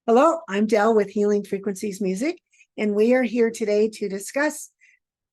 Hello, I'm Del with Healing Frequencies Music, and we are here today to discuss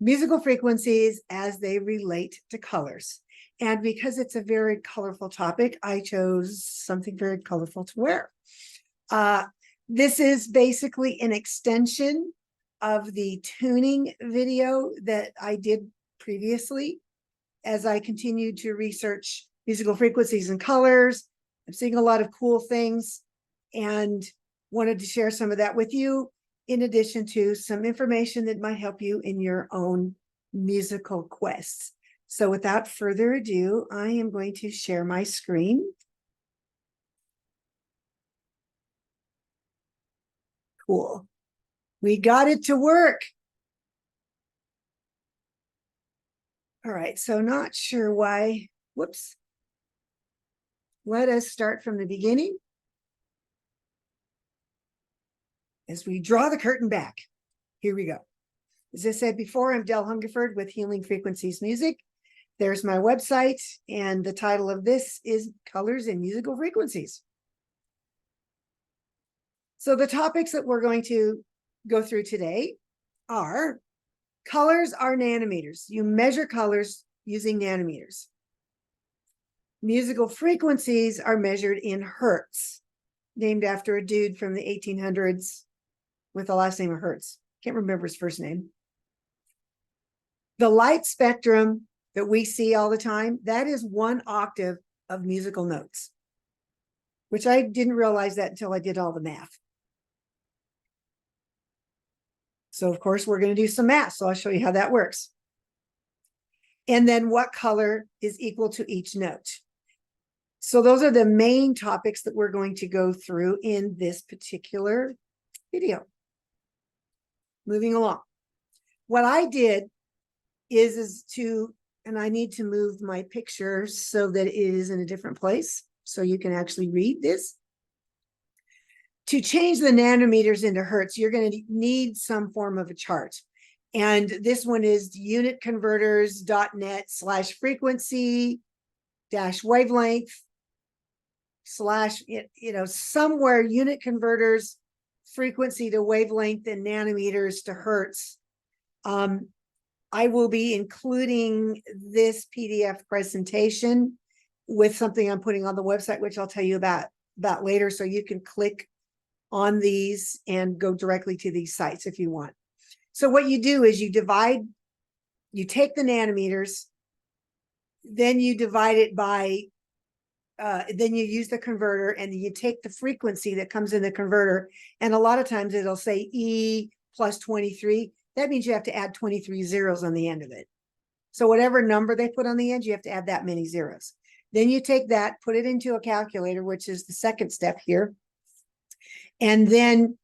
musical frequencies as they relate to colors. And because it's a very colorful topic, I chose something very colorful to wear. This is basically an extension of the tuning video that I did previously. As I continued to research musical frequencies and colors, I'm seeing a lot of cool things and wanted to share some of that with you, in addition to some information that might help you in your own musical quests. So without further ado, I am going to share my screen. Cool. We got it to work. All right, so not sure why. Whoops. Let us start from the beginning. As we draw the curtain back, here we go. As I said before, I'm Del Hungerford with Healing Frequencies Music. There's my website, and the title of this is Colors in Musical Frequencies. So the topics that we're going to go through today are colors are nanometers. You measure colors using nanometers. Musical frequencies are measured in hertz, named after a dude from the 1800s with the last name of Hertz. Can't remember his first name. The light spectrum that we see all the time, that is 1 octave of musical notes, which I didn't realize that until I did all the math. So of course, we're going to do some math. So I'll show you how that works. And then what color is equal to each note. So those are the main topics that we're going to go through in this particular video. Moving along. What I did is to, and I need to move my picture so that it is in a different place so you can actually read this. To change the nanometers into hertz, you're going to need some form of a chart. And this one is unitconverters.net/frequency-wavelength/ somewhere unit converters, frequency to wavelength, and nanometers to hertz. I will be including this PDF presentation with something I'm putting on the website, which I'll tell you about later. So you can click on these and go directly to these sites if you want. So what you do is you take the nanometers, then you divide it by, then you use the converter, and you take the frequency that comes in the converter. And a lot of times it'll say E plus 23. That means you have to add 23 zeros on the end of it. So whatever number they put on the end, you have to add that many zeros. Then you take that, put it into a calculator, which is the second step here. And then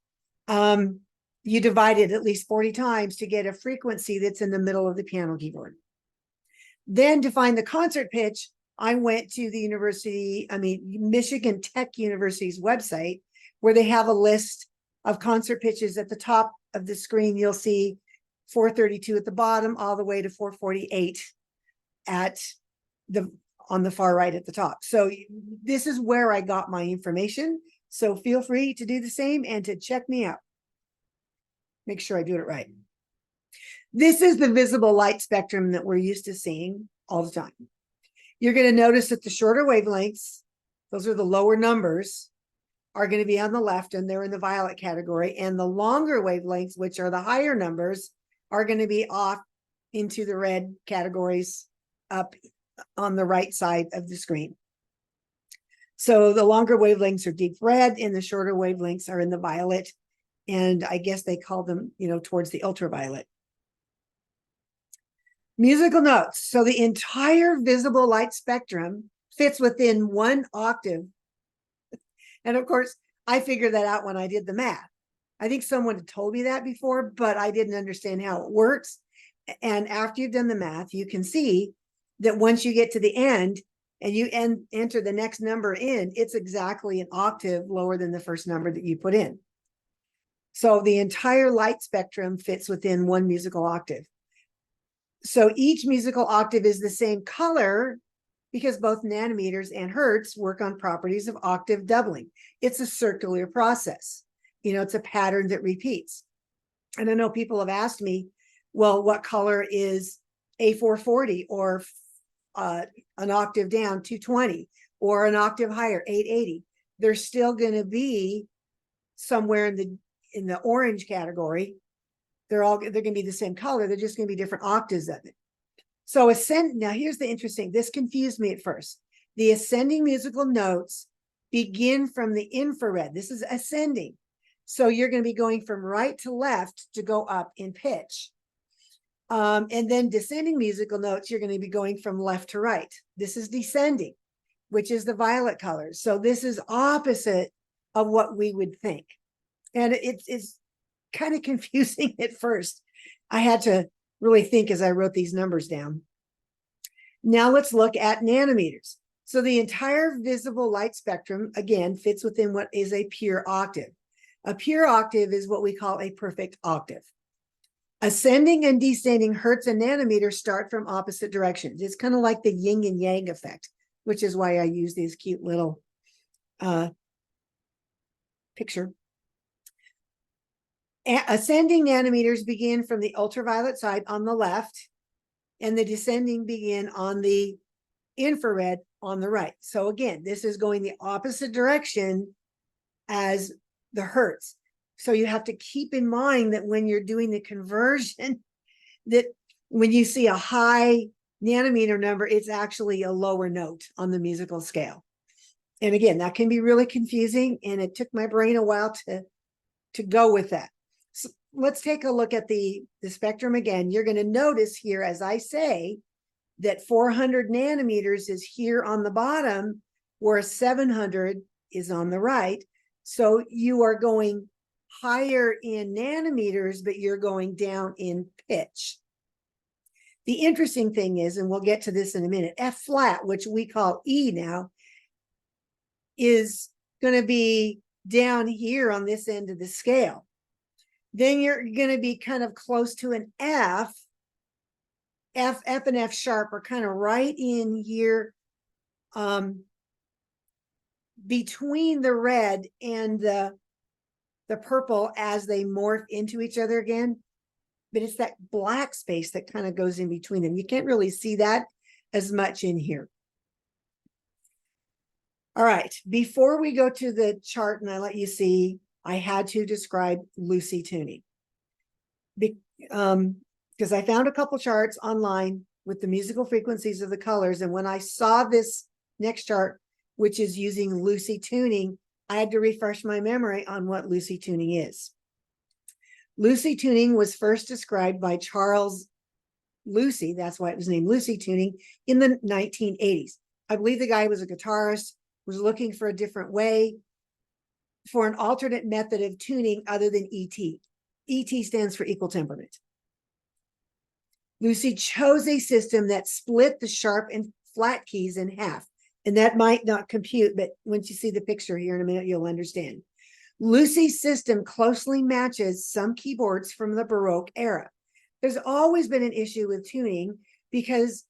you divide it at least 40 times to get a frequency that's in the middle of the piano keyboard. Then to find the concert pitch, I went to the Michigan Tech University's website, where they have a list of concert pitches. At the top of the screen, you'll see 432 at the bottom, all the way to 448 on the far right at the top. So this is where I got my information. So feel free to do the same and to check me out. Make sure I do it right. This is the visible light spectrum that we're used to seeing all the time. You're going to notice that the shorter wavelengths, those are the lower numbers, are going to be on the left, and they're in the violet category. And the longer wavelengths, which are the higher numbers, are going to be off into the red categories up on the right side of the screen. So the longer wavelengths are deep red, and the shorter wavelengths are in the violet. And I guess they call them, towards the ultraviolet. Musical notes. So the entire visible light spectrum fits within 1 octave. And of course, I figured that out when I did the math. I think someone had told me that before, but I didn't understand how it works. And after you've done the math, you can see that once you get to the end and you enter the next number in, it's exactly an octave lower than the first number that you put in. So the entire light spectrum fits within 1 musical octave. So each musical octave is the same color because both nanometers and hertz work on properties of octave doubling. It's a circular process. it's a pattern that repeats. And I know people have asked me, well, what color is A440 or an octave down 220 or an octave higher 880? They're still going to be somewhere in the orange category. They're going to be the same color. They're just going to be different octaves of it. So now here's the interesting, this confused me at first. The ascending musical notes begin from the infrared. This is ascending. So you're going to be going from right to left to go up in pitch. And then descending musical notes, you're going to be going from left to right. This is descending, which is the violet color. So this is opposite of what we would think. And it's kind of confusing at first. I had to really think as I wrote these numbers down. Now let's look at nanometers. So the entire visible light spectrum, again, fits within what is a pure octave. A pure octave is what we call a perfect octave. Ascending and descending hertz and nanometers start from opposite directions. It's kind of like the yin and yang effect, which is why I use these cute little picture. Ascending nanometers begin from the ultraviolet side on the left, and the descending begin on the infrared on the right. So again, this is going the opposite direction as the hertz. So you have to keep in mind that when you're doing the conversion, that when you see a high nanometer number, it's actually a lower note on the musical scale. And again, that can be really confusing, and it took my brain a while to go with that. So let's take a look at the spectrum again. You're going to notice here, as I say, that 400 nanometers is here on the bottom, whereas 700 is on the right. So you are going higher in nanometers, but you're going down in pitch. The interesting thing is, and we'll get to this in a minute, F flat, which we call E now, is going to be down here on this end of the scale. Then you're going to be kind of close to an F. F and F sharp are kind of right in here between the red and the purple as they morph into each other again. But it's that black space that kind of goes in between them. You can't really see that as much in here. All right, before we go to the chart and I let you see, I had to describe Lucy tuning. Because I found a couple charts online with the musical frequencies of the colors. And when I saw this next chart, which is using Lucy tuning, I had to refresh my memory on what Lucy tuning is. Lucy tuning was first described by Charles Lucy, that's why it was named Lucy tuning, in the 1980s. I believe the guy was a guitarist, was looking for a different way, for an alternate method of tuning other than ET. ET stands for equal temperament. Lucy chose a system that split the sharp and flat keys in half. And that might not compute, but once you see the picture here in a minute, you'll understand. Lucy's system closely matches some keyboards from the Baroque era. There's always been an issue with tuning because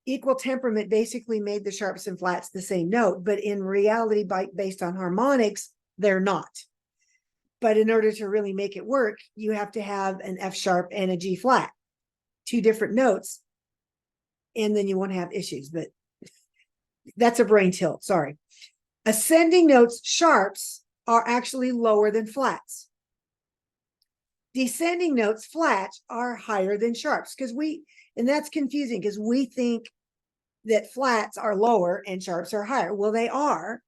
equal temperament basically made the sharps and flats the same note, but in reality, based on harmonics, they're not. But in order to really make it work, you have to have an F sharp and a G flat, two different notes, and then you won't have issues. But that's a brain tilt, sorry. Ascending notes, sharps, are actually lower than flats. Descending notes, flats, are higher than sharps, and that's confusing because we think that flats are lower and sharps are higher. Well, they are,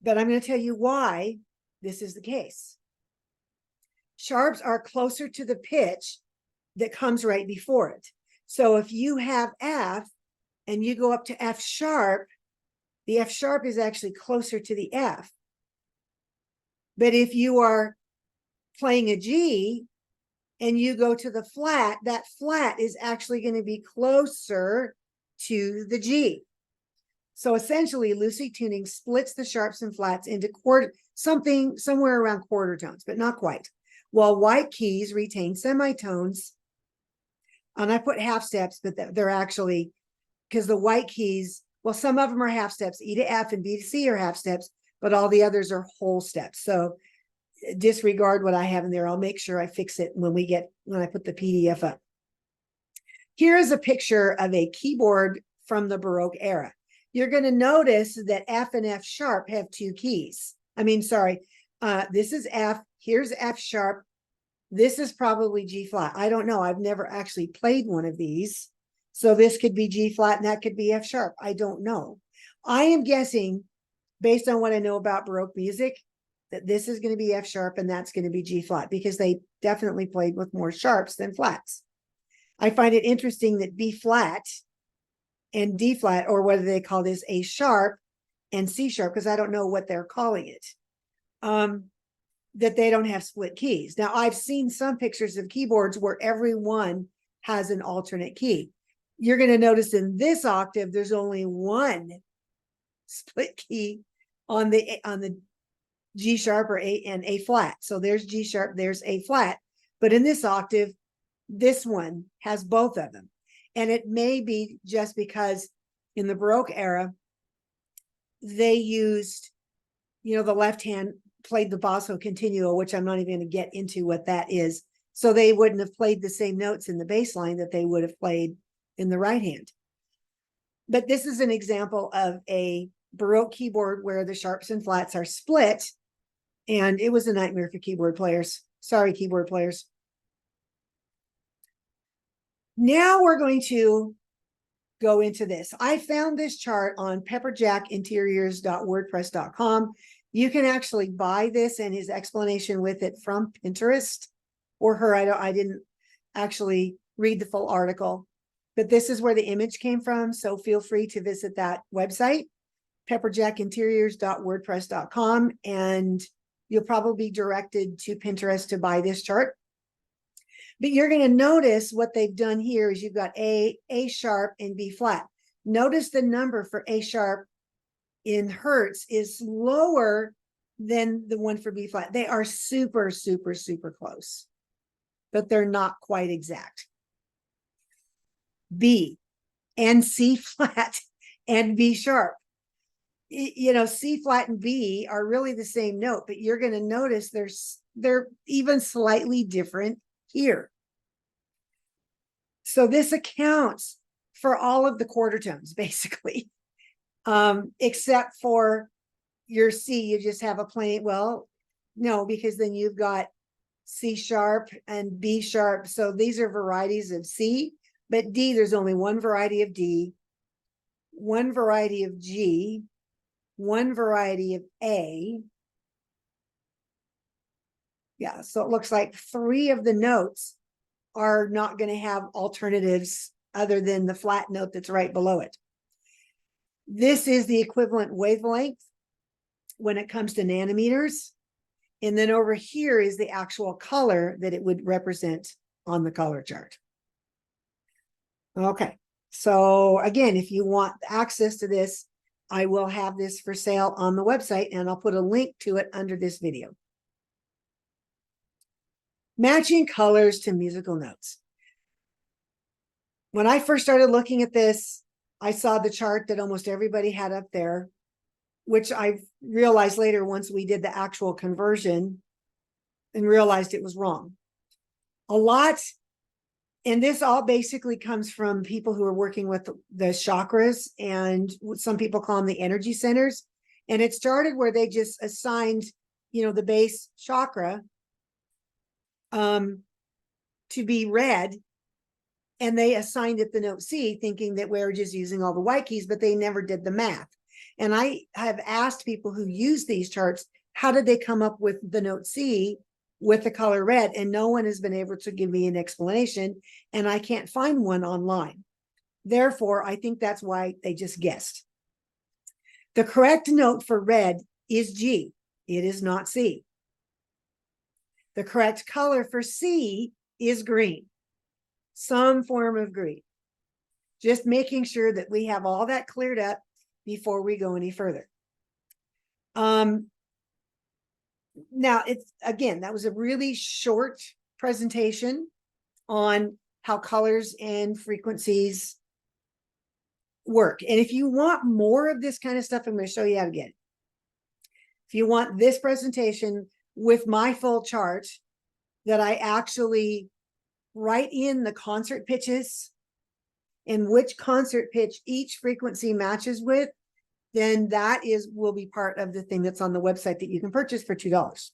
but I'm going to tell you why this is the case. Sharps are closer to the pitch that comes right before it. So if you have F and you go up to F sharp, the F sharp is actually closer to the F. But if you are playing a G and you go to the flat, that flat is actually going to be closer to the G. So essentially, Lucy tuning splits the sharps and flats into somewhere around quarter tones, but not quite. While white keys retain semitones, and I put half steps, but they're actually, because the white keys, well, some of them are half steps. E to F and B to C are half steps, but all the others are whole steps. So disregard what I have in there. I'll make sure I fix it when I put the PDF up. Here is a picture of a keyboard from the Baroque era. You're going to notice that F and F sharp have two keys. This is F, here's F sharp. This is probably G flat. I don't know. I've never actually played one of these. So this could be G flat and that could be F sharp. I don't know. I am guessing, based on what I know about Baroque music, that this is going to be F sharp and that's going to be G flat, because they definitely played with more sharps than flats. I find it interesting that B flat and D flat, or whether they call this A sharp and C sharp, because I don't know what they're calling it, that they don't have split keys. Now, I've seen some pictures of keyboards where every one has an alternate key. You're going to notice in this octave, there's only one split key on the G sharp or A flat. So there's G sharp, there's A flat. But in this octave, this one has both of them. And it may be just because in the Baroque era, they used, the left hand played the basso continuo, which I'm not even going to get into what that is. So they wouldn't have played the same notes in the bass line that they would have played in the right hand. But this is an example of a Baroque keyboard where the sharps and flats are split. And it was a nightmare for keyboard players. Sorry, keyboard players. Now we're going to go into this. I found this chart on pepperjackinteriors.wordpress.com. You can actually buy this and his explanation with it from Pinterest or her. I didn't actually read the full article, but this is where the image came from. So feel free to visit that website, pepperjackinteriors.wordpress.com, and you'll probably be directed to Pinterest to buy this chart. But you're going to notice what they've done here is you've got A sharp, and B flat. Notice the number for A sharp in hertz is lower than the one for B flat. They are super, super, super close, but they're not quite exact. B and C flat and B sharp. C flat and B are really the same note, but you're going to notice they're even slightly different here. So this accounts for all of the quarter tones, basically, except for your C. You just have a plain, well, no, because then you've got C sharp and B sharp. So these are varieties of C, but D, there's only one variety of D, one variety of G, one variety of A. Yeah, so it looks like 3 of the notes are not going to have alternatives other than the flat note that's right below it. This is the equivalent wavelength when it comes to nanometers. And then over here is the actual color that it would represent on the color chart. Okay, so again, if you want access to this, I will have this for sale on the website, and I'll put a link to it under this video. Matching colors to musical notes. When I first started looking at this, I saw the chart that almost everybody had up there, which I realized later once we did the actual conversion and realized it was wrong. A lot, and this all basically comes from people who are working with the chakras, and some people call them the energy centers. And it started where they just assigned, the base chakra to be red, and they assigned it the note C, thinking that we're just using all the white keys, but they never did the math. And I have asked people who use these charts, how did they come up with the note C with the color red? And no one has been able to give me an explanation, and I can't find one online. Therefore, I think that's why they just guessed. The correct note for red is G. It is not C. The correct color for C is green, some form of green. Just making sure that we have all that cleared up before we go any further. Now, that was a really short presentation on how colors and frequencies work. And if you want more of this kind of stuff, I'm going to show you how to get it. If you want this presentation with my full chart that I actually write in the concert pitches and which concert pitch each frequency matches with, then that will be part of the thing that's on the website that you can purchase for $2.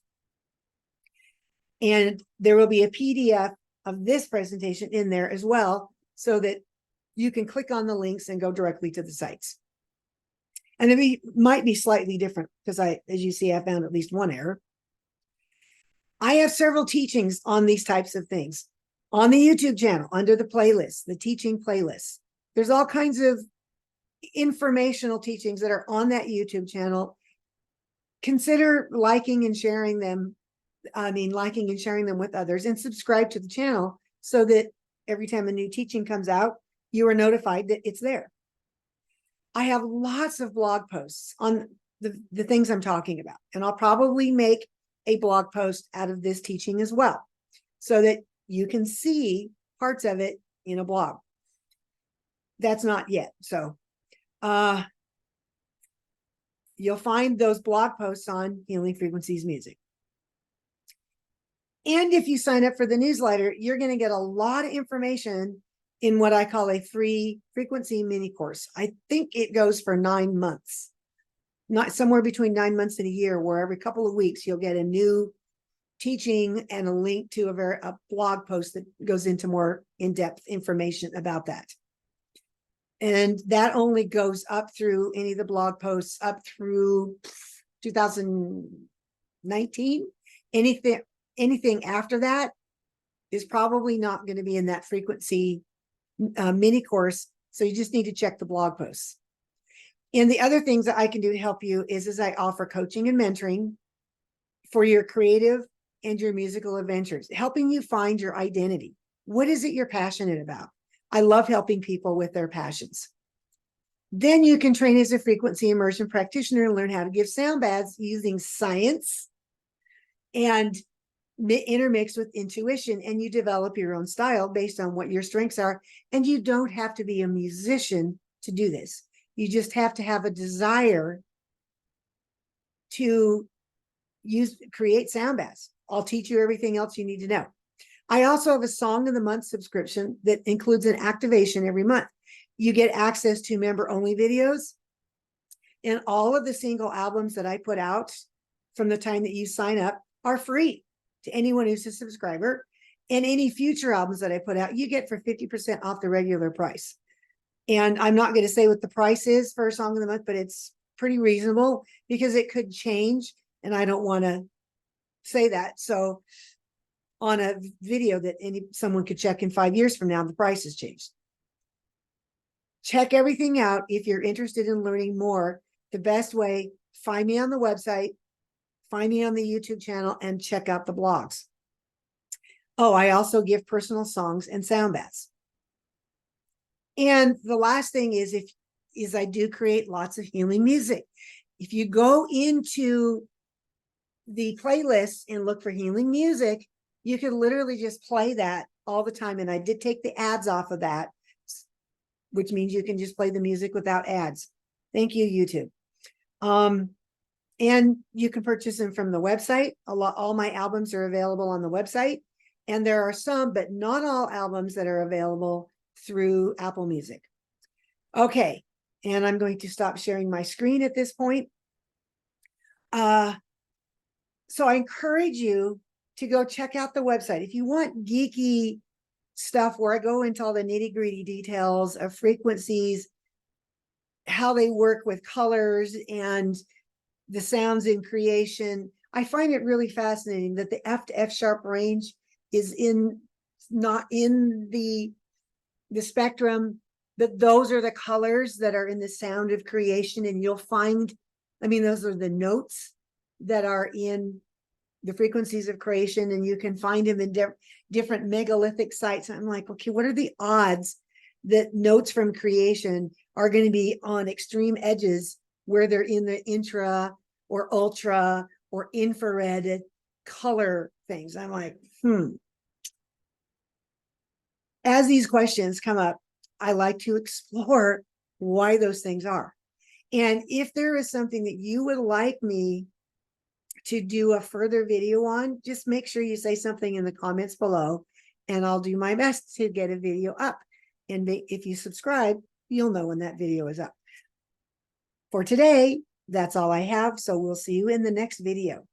And there will be a PDF of this presentation in there as well, so that you can click on the links and go directly to the sites. And it might be slightly different because as you see, I found at least one error. I have several teachings on these types of things on the YouTube channel under the playlist, the teaching playlist. There's all kinds of informational teachings that are on that YouTube channel. Consider liking and sharing them. Liking and sharing them with others, and subscribe to the channel so that every time a new teaching comes out, you are notified that it's there. I have lots of blog posts on the things I'm talking about, and I'll probably make a blog post out of this teaching as well, so that you can see parts of it in a blog. That's not yet. So you'll find those blog posts on Healing Frequencies Music. And if you sign up for the newsletter, you're going to get a lot of information in what I call a free frequency mini course. I think it goes for 9 months, not somewhere between 9 months and a year, where every couple of weeks you'll get a new teaching and a link to a blog post that goes into more in-depth information about that. And that only goes up through any of the blog posts up through 2019. Anything after that is probably not going to be in that frequency mini course. So you just need to check the blog posts. And the other things that I can do to help you is I offer coaching and mentoring for your creative and your musical adventures, helping you find your identity. What is it you're passionate about? I love helping people with their passions. Then you can train as a frequency immersion practitioner and learn how to give sound baths using science and intermixed with intuition, and you develop your own style based on what your strengths are. And you don't have to be a musician to do this. You just have to have a desire to create sound baths. I'll teach you everything else you need to know. I also have a Song of the Month subscription that includes an activation every month. You get access to member-only videos, and all of the single albums that I put out from the time that you sign up are free to anyone who's a subscriber. And any future albums that I put out, you get for 50% off the regular price. And I'm not going to say what the price is for a Song of the Month, but it's pretty reasonable because it could change, and I don't want to say that. So on a video that someone could check in 5 years from now, the price has changed. Check everything out. If you're interested in learning more, the best way, find me on the website, find me on the YouTube channel, and check out the blogs. Oh, I also give personal songs and sound baths. And the last thing is I do create lots of healing music. If you go into the playlist and look for healing music, you can literally just play that all the time. And I did take the ads off of that, which means you can just play the music without ads. Thank you, YouTube. And you can purchase them from the website. All my albums are available on the website. And there are some, but not all albums that are available through Apple Music. Okay. And I'm going to stop sharing my screen at this point. So I encourage you to go check out the website. If you want geeky stuff where I go into all the nitty-gritty details of frequencies, how they work with colors and the sounds in creation, I find it really fascinating that the F to F sharp range is not in the spectrum, but those are the colors that are in the sound of creation. And you'll find, those are the notes that are in the frequencies of creation, and you can find them in different megalithic sites. I'm like, okay, what are the odds that notes from creation are going to be on extreme edges where they're in the intra or ultra or infrared color things? I'm like, As these questions come up, I like to explore why those things are. And if there is something that you would like me to do a further video on, just make sure you say something in the comments below, and I'll do my best to get a video up. And if you subscribe, you'll know when that video is up. For today, that's all I have. So we'll see you in the next video.